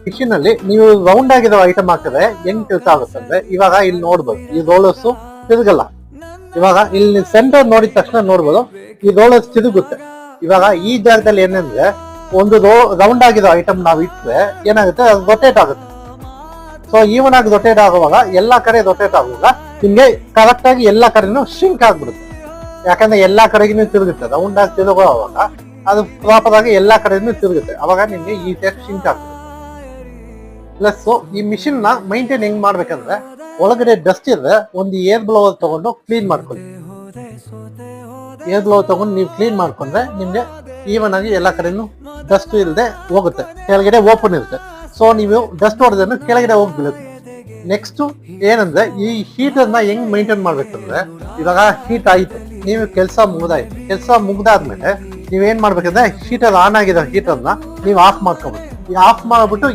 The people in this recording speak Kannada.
ಮಿಷಿನ್ ಅಲ್ಲಿ ನೀವು ರೌಂಡ್ ಆಗಿರೋ ಐಟಮ್ ಹಾಕಿದ್ರೆ ಹೆಂಗ್ ಕೆಲಸ ಆಗುತ್ತೆ ಅಂದ್ರೆ, ಇವಾಗ ಇಲ್ಲಿ ನೋಡ್ಬೋದು ಈ ರೋಲರ್ಸ್ ತಿರುಗಲ್ಲ. ಇವಾಗ ಇಲ್ಲಿ ಸೆಂಟರ್ ನೋಡಿದ ತಕ್ಷಣ ನೋಡ್ಬೋದು ಈ ರೋಲರ್ಸ್ ತಿರುಗುತ್ತೆ. ಇವಾಗ ಈ ಜಾಗದಲ್ಲಿ ಏನಂದ್ರೆ ಒಂದು ರೌಂಡ್ ಆಗಿರೋ ಐಟಮ್ ನಾವು ಇಟ್ಟರೆ ಏನಾಗುತ್ತೆ, ಅದು ರೊಟೇಟ್ ಆಗುತ್ತೆ. ಸೊ ಈವನ್ ಆಗಿ ರೊಟೇಟ್ ಆಗುವಾಗ ಎಲ್ಲಾ ಕಡೆ ರೊಟೇಟ್ ಆಗುವಾಗ ನಿಮ್ಗೆ ಕರೆಕ್ಟ್ ಆಗಿ ಎಲ್ಲಾ ಕಡೆನೂ ಶಿಂಕ್ ಆಗ್ಬಿಡುತ್ತೆ. ಯಾಕಂದ್ರೆ ಎಲ್ಲಾ ಕಡೆಗೂ ತಿರುಗುತ್ತೆ. ರೌಂಡ್ ಆಗಿ ತಿರುಗುವಾಗ ಅದು ಪ್ರಾಪರ್ ಆಗಿ ಎಲ್ಲಾ ಕಡೆನೂ ತಿರುಗುತ್ತೆ. ಅವಾಗ ನಿಮ್ಗೆ ಈ ಟೈಪ್ ಶಿಂಕ್ ಆಗ್ಬಿಡುತ್ತೆ. ಪ್ಲಸ್ ಈ ಮಿಷಿನ್ ನ ಮೈಂಟೈನ್ ಹೆಂಗ್ ಮಾಡ್ಬೇಕಂದ್ರೆ, ಒಳಗಡೆ ಡಸ್ಟ್ ಇದ್ರೆ ಒಂದು ಏರ್ ಬ್ಲೋವರ್ ತಗೊಂಡು ಕ್ಲೀನ್ ಮಾಡ್ಕೊಳ್ಳಿ. ಏರ್ ಬ್ಲೋವರ್ ತಗೊಂಡು ನೀವು ಕ್ಲೀನ್ ಮಾಡ್ಕೊಂಡ್ರೆ ನಿಮ್ಗೆ ಈವನ್ ಆಗಿ ಎಲ್ಲಾ ಕಡೆನೂ ಡಸ್ಟ್ ಇಲ್ಲದೆ ಹೋಗುತ್ತೆ. ಕೆಳಗಡೆ ಓಪನ್ ಇರುತ್ತೆ. ಸೊ ನೀವು ಡಸ್ಟ್ ಹೊಡೆದ್ರೆ ಕೆಳಗಡೆ ಹೋಗಿ ಬೀಳುತ್ತೆ. ನೆಕ್ಸ್ಟ್ ಏನಂದ್ರೆ, ಈ ಹೀಟರ್ ನ ಹೆಂಗ್ ಮೈಂಟೈನ್ ಮಾಡ್ಬೇಕಂದ್ರೆ, ಇವಾಗ ಹೀಟ್ ಆಯ್ತು, ನೀವು ಕೆಲಸ ಮುಗ್ದಾಯ್ತು. ಕೆಲಸ ಮುಗ್ದಾದ್ಮೇಲೆ ನೀವೇನ್ ಮಾಡ್ಬೇಕಂದ್ರೆ, ಹೀಟರ್ ಆನ್ ಆಗಿರೋ ಹೀಟರ್ ನ ನೀವು ಆಫ್ ಮಾಡ್ಕೊಬೇಕು. ಆಫ್ ಮಾಡ್ಬಿಟ್ಟು